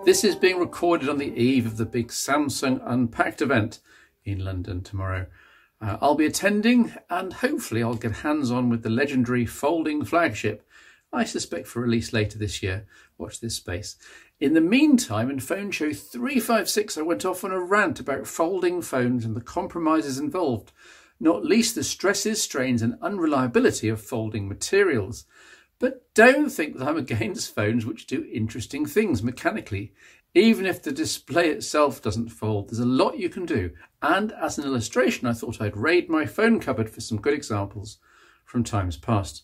This is being recorded on the eve of the big Samsung Unpacked event in London tomorrow. I'll be attending and hopefully I'll get hands-on with the legendary folding flagship, I suspect for release later this year. Watch this space. In the meantime, in Phone Show 356, I went off on a rant about folding phones and the compromises involved, not least the stresses, strains and unreliability of folding materials. But don't think that I'm against phones which do interesting things mechanically. Even if the display itself doesn't fold, there's a lot you can do. And as an illustration, I thought I'd raid my phone cupboard for some good examples from times past.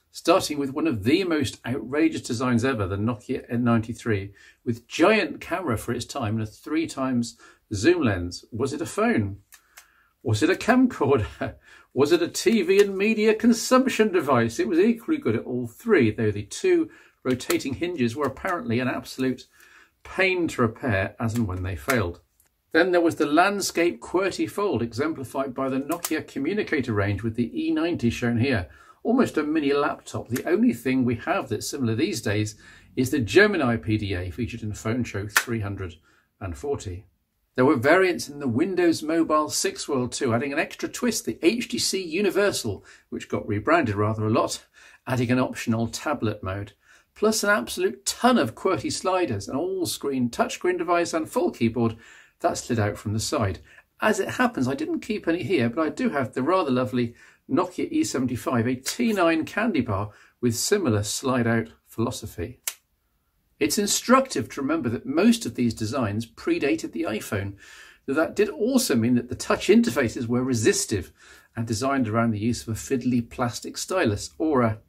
Starting with one of the most outrageous designs ever, the Nokia N93, with giant camera for its time and a 3x zoom lens. Was it a phone? Was it a camcorder? Was it a TV and media consumption device? It was equally good at all three, though the two rotating hinges were apparently an absolute pain to repair as and when they failed. Then there was the landscape QWERTY fold, exemplified by the Nokia communicator range with the E90 shown here. Almost a mini laptop. The only thing we have that's similar these days is the Gemini PDA featured in Phone Show 340. There were variants in the Windows Mobile 6 world too, adding an extra twist, the HTC Universal, which got rebranded rather a lot, adding an optional tablet mode, plus an absolute ton of QWERTY sliders, an all-screen touchscreen device and full keyboard that slid out from the side. As it happens, I didn't keep any here, but I do have the rather lovely Nokia E75, a T9 candy bar with similar slide-out philosophy. It's instructive to remember that most of these designs predated the iPhone, though that did also mean that the touch interfaces were resistive and designed around the use of a fiddly plastic stylus or a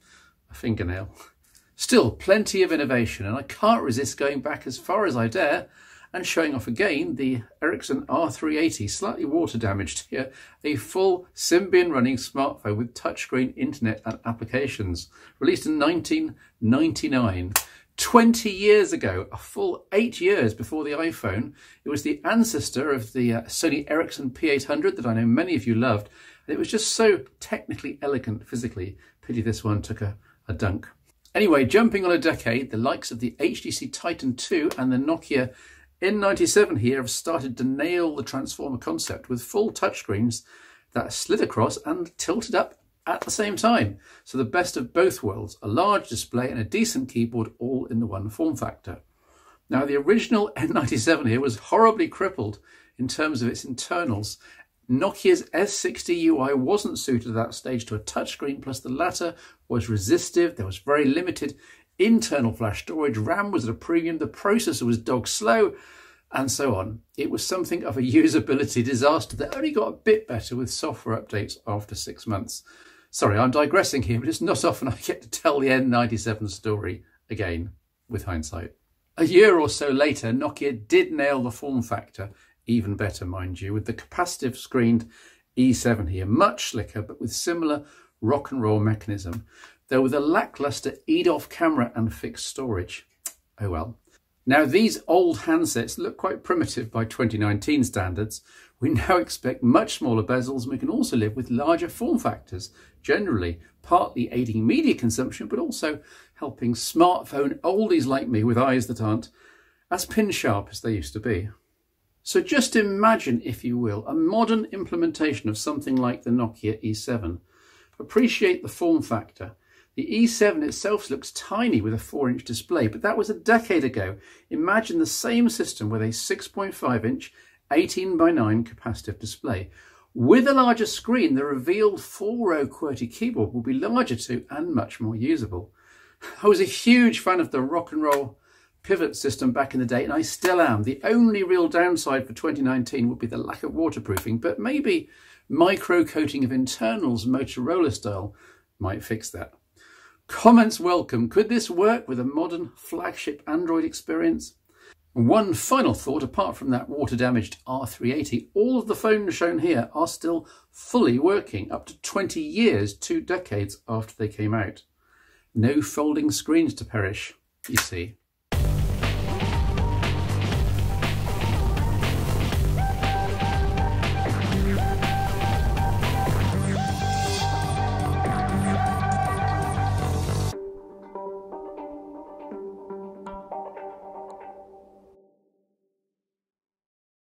fingernail. Still, plenty of innovation, and I can't resist going back as far as I dare and showing off again the Ericsson R380, slightly water damaged here, a full Symbian running smartphone with touchscreen internet and applications, released in 1999. 20 years ago, a full 8 years before the iPhone. It was the ancestor of the Sony Ericsson P800 that I know many of you loved, and it was just so technically elegant physically. Pity this one took a dunk. Anyway, jumping on a decade, the likes of the HTC Titan II and the Nokia N97 here have started to nail the transformer concept with full touchscreens that slid across and tilted up at the same time. So the best of both worlds, a large display and a decent keyboard all in the one form factor. Now the original N97 here was horribly crippled in terms of its internals. Nokia's S60 UI wasn't suited at that stage to a touchscreen, plus the latter was resistive, there was very limited internal flash storage, RAM was at a premium, the processor was dog slow, and so on. It was something of a usability disaster that only got a bit better with software updates after 6 months. Sorry, I'm digressing here, but it's not often I get to tell the N97 story again, with hindsight. A year or so later, Nokia did nail the form factor, even better mind you, with the capacitive screened E7 here, much slicker, but with similar rock and roll mechanism, though with a lackluster EDOF camera and fixed storage. Oh well. Now these old handsets look quite primitive by 2019 standards. We now expect much smaller bezels, and we can also live with larger form factors, generally partly aiding media consumption, but also helping smartphone oldies like me with eyes that aren't as pin sharp as they used to be. So just imagine, if you will, a modern implementation of something like the Nokia E7. Appreciate the form factor. The E7 itself looks tiny with a 4-inch display, but that was a decade ago. Imagine the same system with a 6.5-inch 18:9 capacitive display. With a larger screen, the revealed 4-row QWERTY keyboard will be larger too and much more usable. I was a huge fan of the rock and roll pivot system back in the day, and I still am. The only real downside for 2019 would be the lack of waterproofing, but maybe micro coating of internals Motorola style might fix that. Comments welcome. Could this work with a modern flagship Android experience? One final thought, apart from that water-damaged R380, all of the phones shown here are still fully working, up to 20 years, 2 decades after they came out. No folding screens to perish, you see.